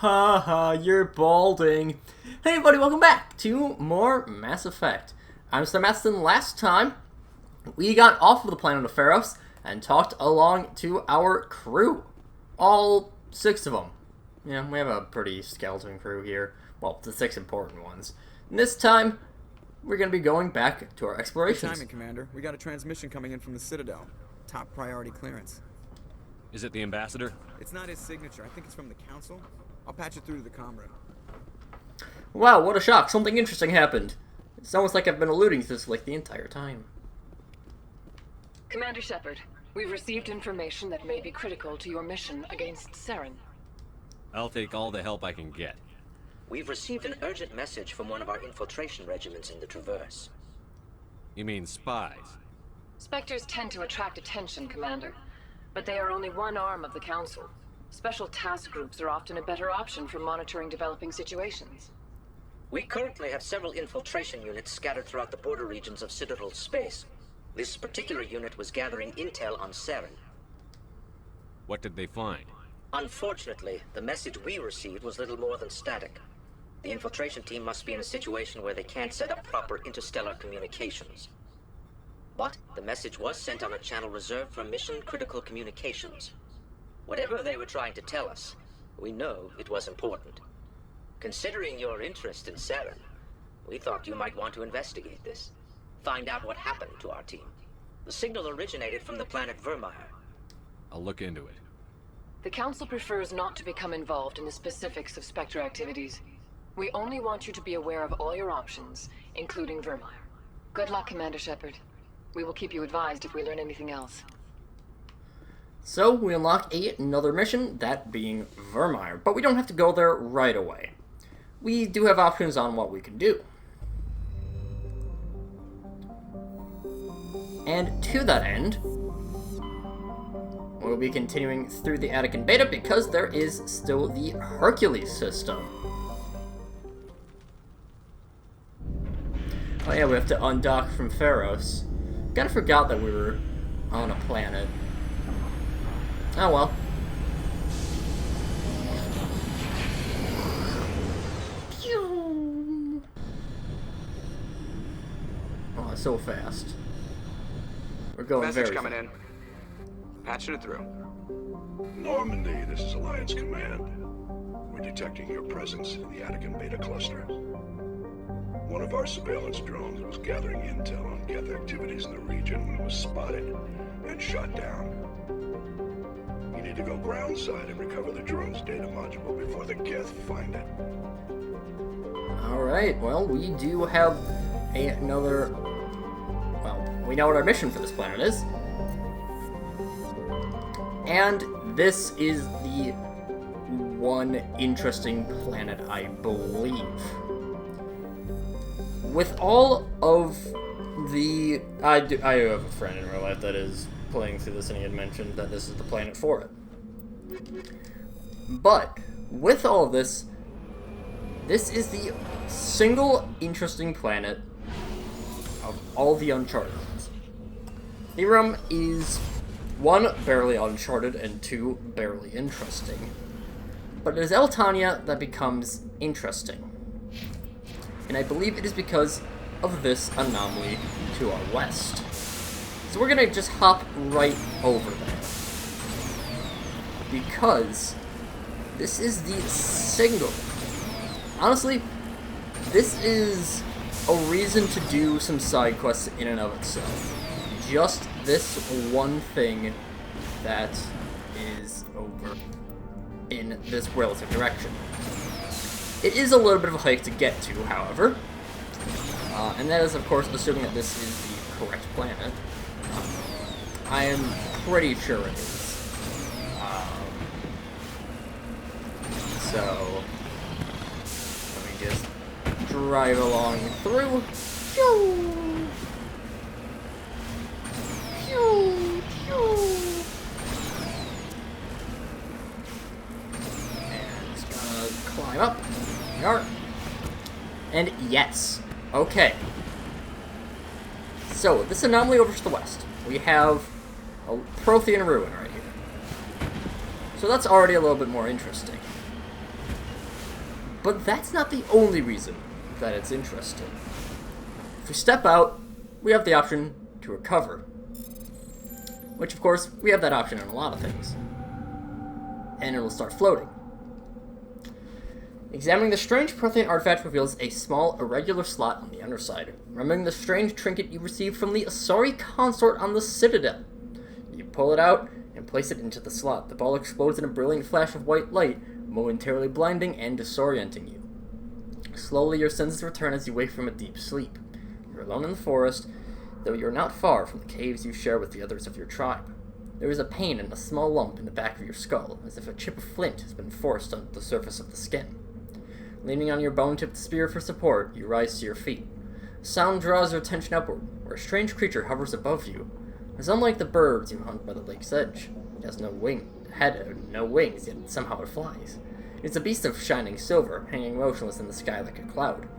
Haha, you're balding. Hey everybody, welcome back to more Mass Effect. I'm SlayerMathis, and last time we got off of the planet of Pharos and talked along to our crew. All 6 of them. Yeah, we have a pretty skeleton crew here. Well, the 6 important ones. And this time, we're going to be going back to our explorations. Good timing, Commander. We got a transmission coming in from the Citadel. Top priority clearance. Is it the ambassador? It's not his signature. I think it's from the Council. I'll patch it through to the comm room. Wow, what a shock. Something interesting happened. It's almost like I've been alluding to this like the entire time. Commander Shepard, we've received information that may be critical to your mission against Saren. I'll take all the help I can get. We've received an urgent message from one of our infiltration regiments in the Traverse. You mean spies? Spectres tend to attract attention, Commander, but they are only one arm of the Council. Special task groups are often a better option for monitoring developing situations. We currently have several infiltration units scattered throughout the border regions of Citadel space. This particular unit was gathering intel on Saren. What did they find? Unfortunately, the message we received was little more than static. The infiltration team must be in a situation where they can't set up proper interstellar communications. But the message was sent on a channel reserved for mission-critical communications. Whatever they were trying to tell us, we know it was important. Considering your interest in Saren, we thought you might want to investigate this. Find out what happened to our team. The signal originated from the planet Vermeer. I'll look into it. The Council prefers not to become involved in the specifics of Spectre activities. We only want you to be aware of all your options, including Vermeer. Good luck, Commander Shepard. We will keep you advised if we learn anything else. So, we unlock another mission, that being Vermeer, but we don't have to go there right away. We do have options on what we can do. And to that end, we'll be continuing through the Attic and Beta because there is still the Hercules system. Oh yeah, we have to undock from Pharos. Kinda forgot that we were on a planet. Oh well. Pew! Oh, it's so fast. We're going Message very coming in. Patching it through. Normandy, this is Alliance Command. We're detecting your presence in the Attic and Beta cluster. One of our surveillance drones was gathering intel on Geth activities in the region when it was spotted and shot down. You need to go groundside and recover the drone's data module before the Geth find it. Alright, well, we do have another... Well, we know what our mission for this planet is. And this is the one interesting planet, I believe. With all of the... I do have a friend in real life that is playing through this, and he had mentioned that this is the planet for it. But, with all of this, this is the single interesting planet of all the uncharted ones. Therum is 1, barely uncharted, and 2, barely interesting. But it is Eltania that becomes interesting. And I believe it is because of this anomaly to our west. So we're gonna just hop right over there. Because this is the single. Honestly, this is a reason to do some side quests in and of itself. Just this one thing that is over in this relative direction. It is a little bit of a hike to get to, however. And that is, of course, assuming that this is the correct planet. I am pretty sure it is. So, let me just drive along through. Pew! Pew! Pew! And just gonna climb up. There. And yes. Okay. So, this anomaly over to the west. We have a Prothean ruin right here. So that's already a little bit more interesting. But that's not the only reason that it's interesting. If we step out, we have the option to recover. Which, of course, we have that option in a lot of things. And it'll start floating. Examining the strange Prothean artifact reveals a small, irregular slot on the underside, remembering the strange trinket you received from the Asari consort on the Citadel. You pull it out and place it into the slot. The ball explodes in a brilliant flash of white light, momentarily blinding and disorienting you. Slowly, your senses return as you wake from a deep sleep. You're alone in the forest, though you're not far from the caves you share with the others of your tribe. There is a pain and a small lump in the back of your skull, as if a chip of flint has been forced onto the surface of the skin. Leaning on your bone-tipped spear for support, you rise to your feet. A sound draws your attention upward, where a strange creature hovers above you. It's unlike the birds you hunt by the lake's edge. It has no wings, yet somehow it flies. It's a beast of shining silver, hanging motionless in the sky like a cloud.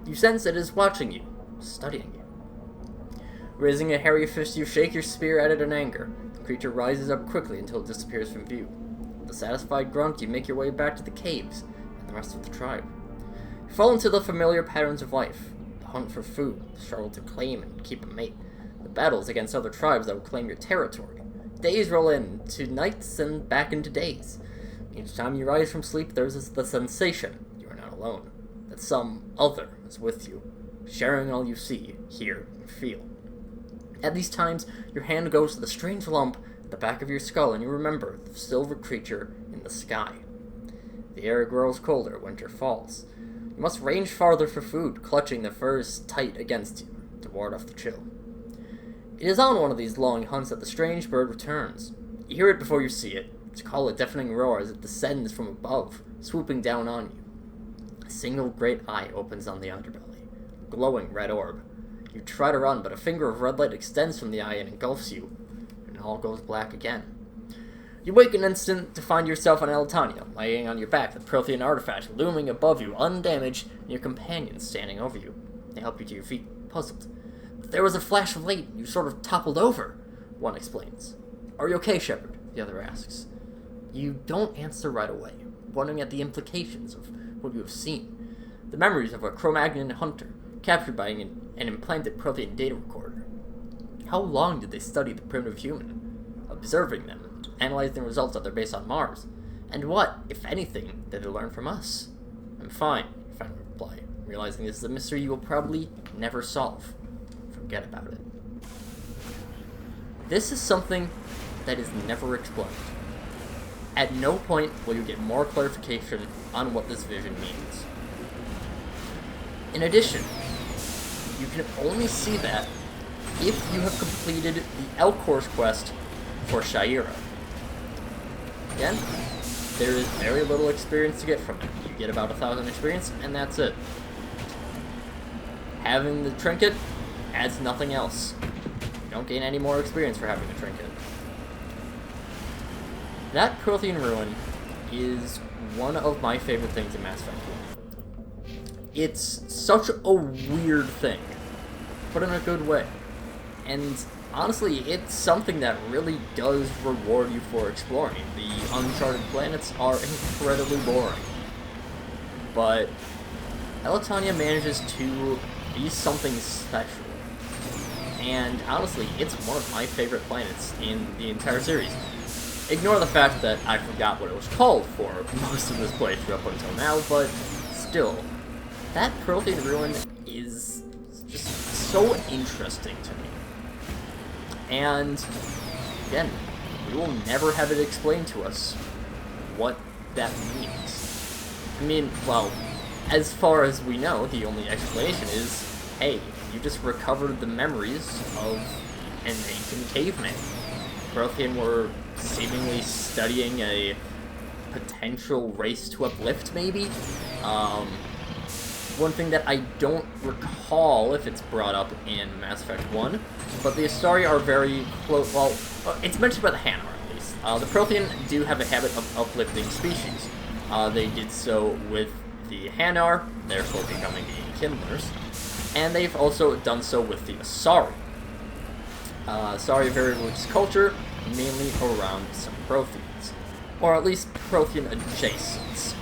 You sense it is watching you, studying you. Raising a hairy fist, you shake your spear at it in anger. The creature rises up quickly until it disappears from view. With a satisfied grunt, you make your way back to the caves and the rest of the tribe. You fall into the familiar patterns of life. The hunt for food, the struggle to claim and keep a mate, the battles against other tribes that will claim your territory. Days roll into nights and back into days. Each time you rise from sleep, there's the sensation you are not alone, that some other is with you, sharing all you see, hear, and feel. At these times, your hand goes to the strange lump at the back of your skull, and you remember the silver creature in the sky. The air grows colder, winter falls. You must range farther for food, clutching the furs tight against you to ward off the chill. It is on one of these long hunts that the strange bird returns. You hear it before you see it. Its call a deafening roar as it descends from above, swooping down on you. A single great eye opens on the underbelly, a glowing red orb. You try to run, but a finger of red light extends from the eye and engulfs you, and all goes black again. You wake an instant to find yourself on Eltania, laying on your back, the Prothean artifact looming above you, undamaged, and your companions standing over you. They help you to your feet, puzzled. There was a flash of light, you sort of toppled over, one explains. Are you okay, Shepard? The other asks. You don't answer right away, wondering at the implications of what you have seen. The memories of a Cro-Magnon hunter, captured by an implanted Prothean data recorder. How long did they study the primitive human, observing them, and analyzing the results of their base on Mars? And what, if anything, did they learn from us? I'm fine, you finally reply, realizing this is a mystery you will probably never solve. Forget about it. This is something that is never explained. At no point will you get more clarification on what this vision means. In addition, you can only see that if you have completed the Elcor's quest for Sha'ira. Again, there is very little experience to get from it. You get about 1,000 experience, and that's it. Having the trinket adds nothing else. You don't gain any more experience for having the trinket. That Prothean ruin is one of my favorite things in Mass Effect 1. It's such a weird thing, but in a good way. And honestly, it's something that really does reward you for exploring. The uncharted planets are incredibly boring, but Eltania manages to be something special. And honestly, it's one of my favorite planets in the entire series. Ignore the fact that I forgot what it was called for most of this playthrough up until now, but still, that Prothean ruin is just so interesting to me. And, again, we will never have it explained to us what that means. I mean, well, as far as we know, the only explanation is, hey, you just recovered the memories of an ancient caveman. Prothean were seemingly studying a potential race to uplift, maybe? One thing that I don't recall if it's brought up in Mass Effect 1, but the Asari are very close. Well, it's mentioned by the Hanar, at least. The Prothean do have a habit of uplifting species. They did so with the Hanar, therefore becoming the Kindlers, and they've also done so with the Asari. Asari, a very religious culture, mainly around some Protheans, or at least Prothean adjacent.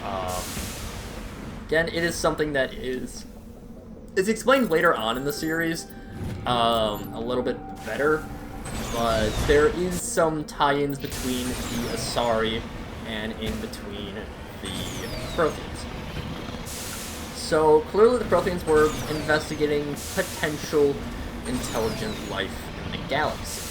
Again, it is something that is explained later on in the series, a little bit better, but there is some tie-ins between the Asari and in between the Protheans. So clearly the Protheans were investigating potential intelligent life in the galaxy.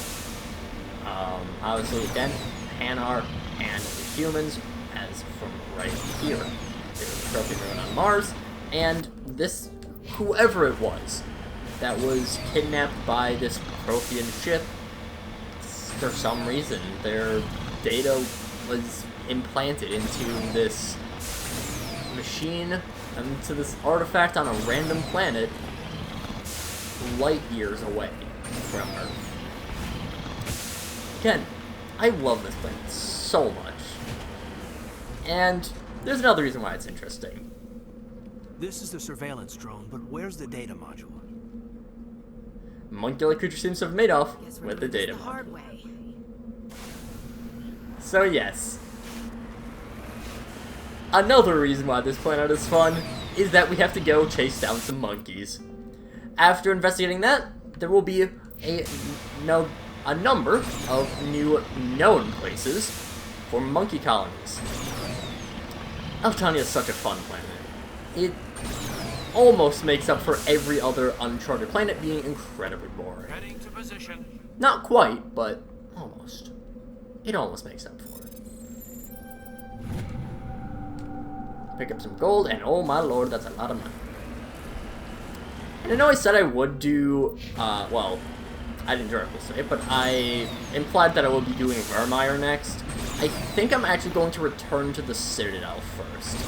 Obviously, again, Hanar and the humans, as from right here. There was a Prothean ruin on Mars, and this, whoever it was, that was kidnapped by this Prothean ship, for some reason, their data was implanted into this machine, into this artifact on a random planet light years away from Earth. Again, I love this planet so much. And there's another reason why it's interesting. This is the surveillance drone, but where's the data module? Monkey-like creature seems to have made off Guess we're with the doing this data the hard module. way. So yes. Another reason why this planet is fun is that we have to go chase down some monkeys. After investigating that, there will be a number of new known places for monkey colonies. Altania is such a fun planet. It almost makes up for every other Uncharted planet being incredibly boring. Heading to position. Not quite, but almost. It almost makes up for it. Pick up some gold, and oh my lord, that's a lot of money. And I know I said I would do, well, I didn't directly say it, but I implied that I would be doing Vermeer next. I think I'm actually going to return to the Citadel first.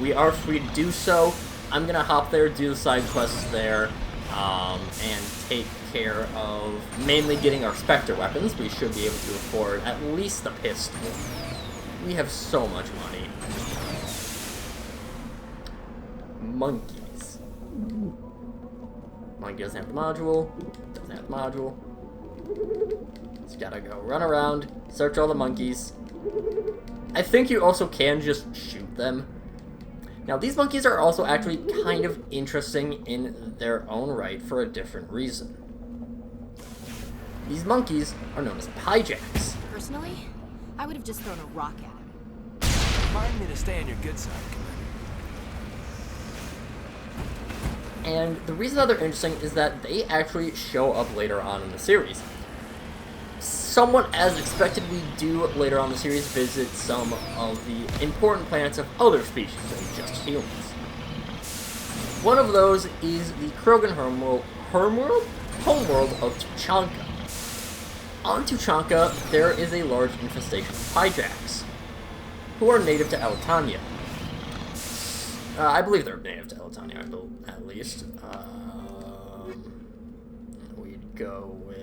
We are free to do so. I'm gonna hop there, do the side quests there, and take care of mainly getting our Spectre weapons. We should be able to afford at least the pistol. We have so much money. Monkeys. Monkey doesn't have the module. Doesn't have the module. Just gotta go run around, search all the monkeys. I think you also can just shoot them. Now, these monkeys are also actually kind of interesting in their own right for a different reason. These monkeys are known as Pyjaks. Personally, I would have just thrown a rock at him. Remind me to stay on your good side, Commander. And the reason that they're interesting is that they actually show up later on in the series. Somewhat as expected, we do later on in the series visit some of the important planets of other species than just humans. One of those is the Krogan homeworld of Tuchanka. On Tuchanka, there is a large infestation of Pyjaks, who are native to Altania. I believe they're native to Altania, at least. We'd go with...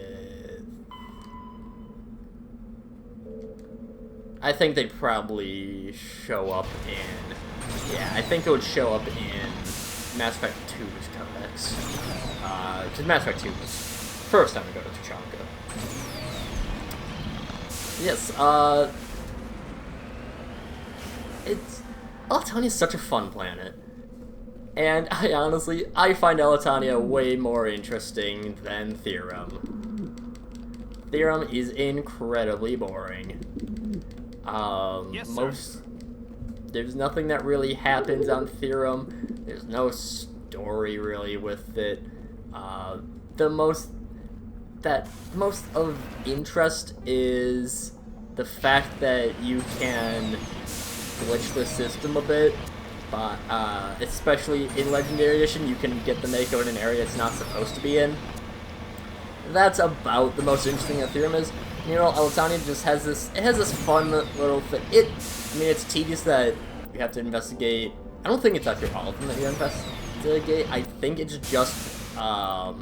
I think they'd probably show up in... Yeah, I think it would show up in Mass Effect 2's codex. Because Mass Effect 2 was first time to go to Tuchanka. Yes, Elatania is such a fun planet. And I find Elatania way more interesting than Therum. Therum is incredibly boring. Yes, sir. There's nothing that really happens on Therum. There's no story really with it. The most of interest is the fact that you can glitch the system a bit, but especially in Legendary Edition, you can get the Mako in an area it's not supposed to be in. That's about the most interesting that Therum is. You know, Elatania just has this fun little thing. It's tedious that you have to investigate. I don't think it's actually all of them that you investigate. I think it's just, I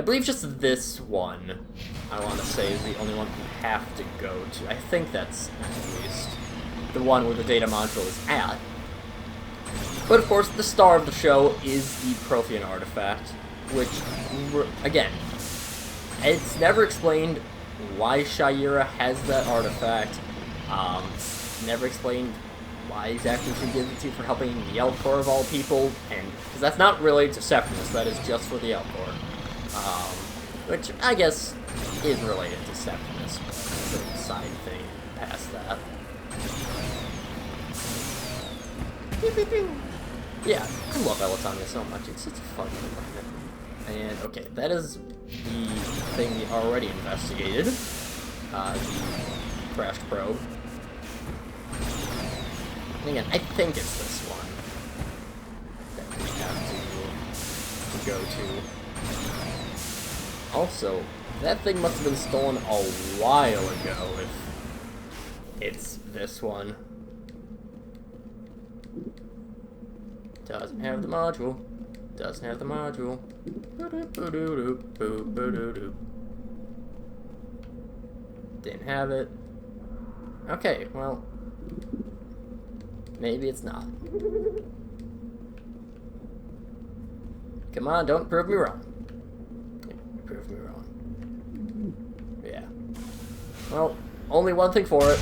believe just this one, I want to say, is the only one you have to go to. I think that's at least the one where the data module is at. But of course, the star of the show is the Prothean artifact, which, again, it's never explained why Shayera has that artifact. Never explained why exactly she gives it to you for helping the Elf Corps of all people, and because that's not related to Septimus, that is just for the Elf Corps. Which I guess is related to Septimus, but it's a side thing past that. Yeah, I love Elatonia so much. It's such a fun planet. And okay, that is the thing we already investigated. The crashed probe. And again, I think it's this one that we have to go to. Also, that thing must have been stolen a while ago if it's this one. Doesn't have the module. Doesn't have the module. Didn't have it. Okay, well, maybe it's not. Come on, don't prove me wrong. Prove me wrong. Yeah. Well, only one thing for it.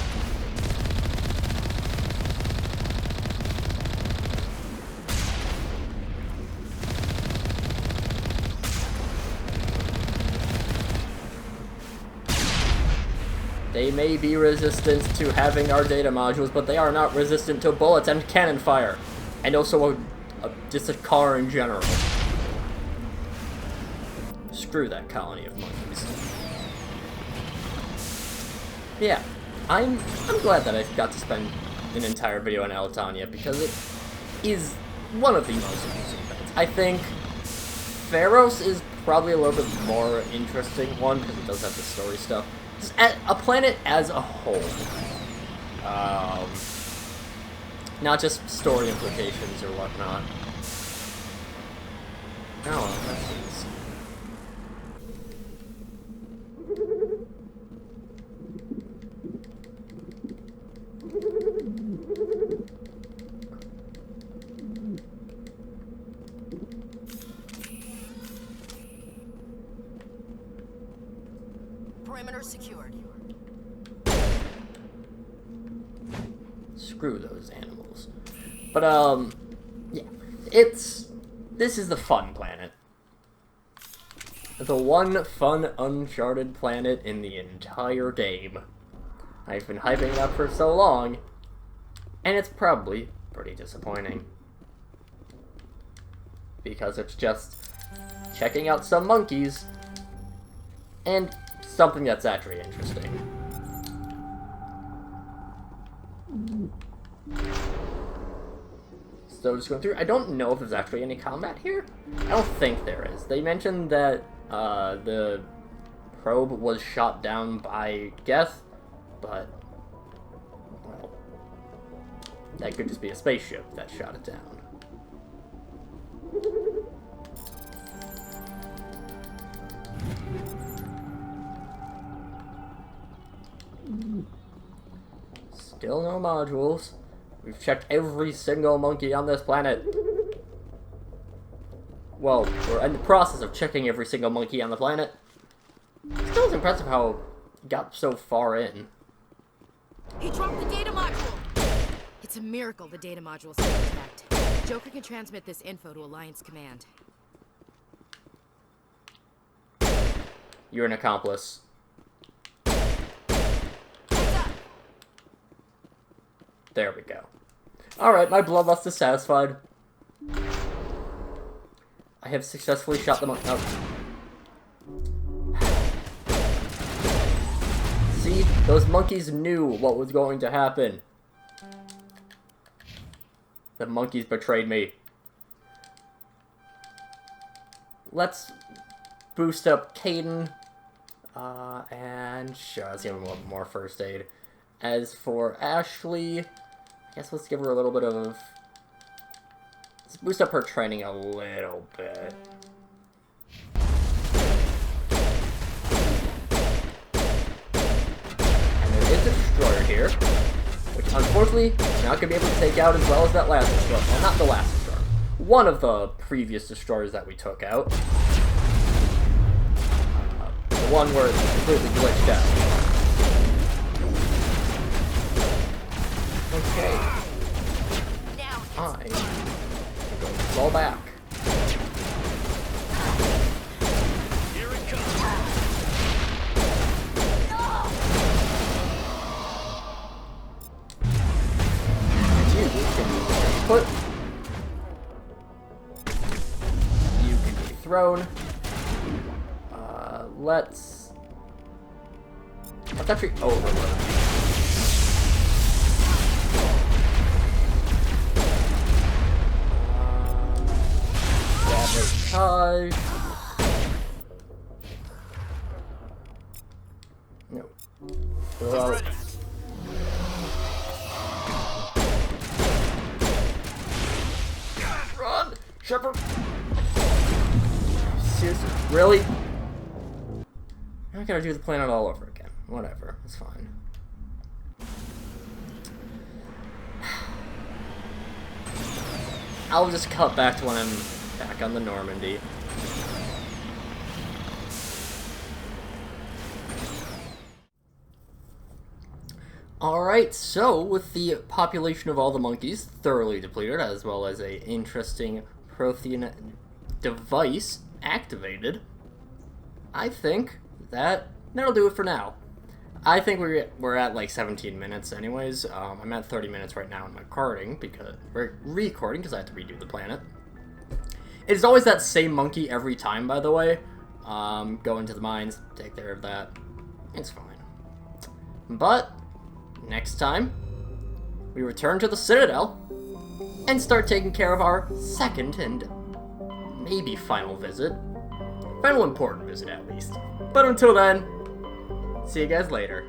They may be resistant to having our data modules, but they are not resistant to bullets and cannon fire. And also just a car in general. Screw that colony of monkeys. Yeah, I'm glad that I got to spend an entire video on Elatonia, because it is one of the most interesting things. I think Pharos is probably a little bit more interesting one, because it does have the story stuff. Just a planet as a whole. Not just story implications or whatnot. Oh, that's easy. Perimeter secured. Screw those animals. But, yeah. This is the fun planet. The one fun, uncharted planet in the entire game. I've been hyping it up for so long, and it's probably pretty disappointing. Because it's just checking out some monkeys, and something that's actually interesting. So just going through, I don't know if there's actually any combat here. I don't think there is. They mentioned that the probe was shot down by Geth, but, well, that could just be a spaceship that shot it down. Still no modules. We've checked every single monkey on this planet. Well, we're in the process of checking every single monkey on the planet. Still, it's impressive how it got so far in. He dropped the data module! It's a miracle the data module's still intact. Joker can transmit this info to Alliance Command. You're an accomplice. There we go. Alright, my bloodlust is satisfied. I have successfully shot them up. Oh. See? Those monkeys knew what was going to happen. The monkeys betrayed me. Let's boost up Caden. And sure, let's give him a little more first aid. As for Ashley, I guess let's give her a little bit of... Let's boost up her training a little bit. And there is a destroyer here, which unfortunately we're not going to be able to take out as well as that last destroyer. Well, not the last destroyer. One of the previous destroyers that we took out. The one where it's completely glitched out. Okay. put. You can be thrown. Let's actually overload. Sabotage. No. Well, run, Shepard. Seriously, really? I gotta do the planet all over again. Whatever, it's fine. I'll just cut back to when I'm back on the Normandy. Alright, so with the population of all the monkeys thoroughly depleted, as well as a interesting Prothean device activated, I think that'll do it for now. I think we're at like 17 minutes anyways. I'm at 30 minutes right now in my recording because I have to redo the planet. It is always that same monkey every time, by the way. Go into the mines, take care of that. It's fine. But next time, we return to the Citadel and start taking care of our second and maybe final visit. Final important visit, at least. But until then, see you guys later.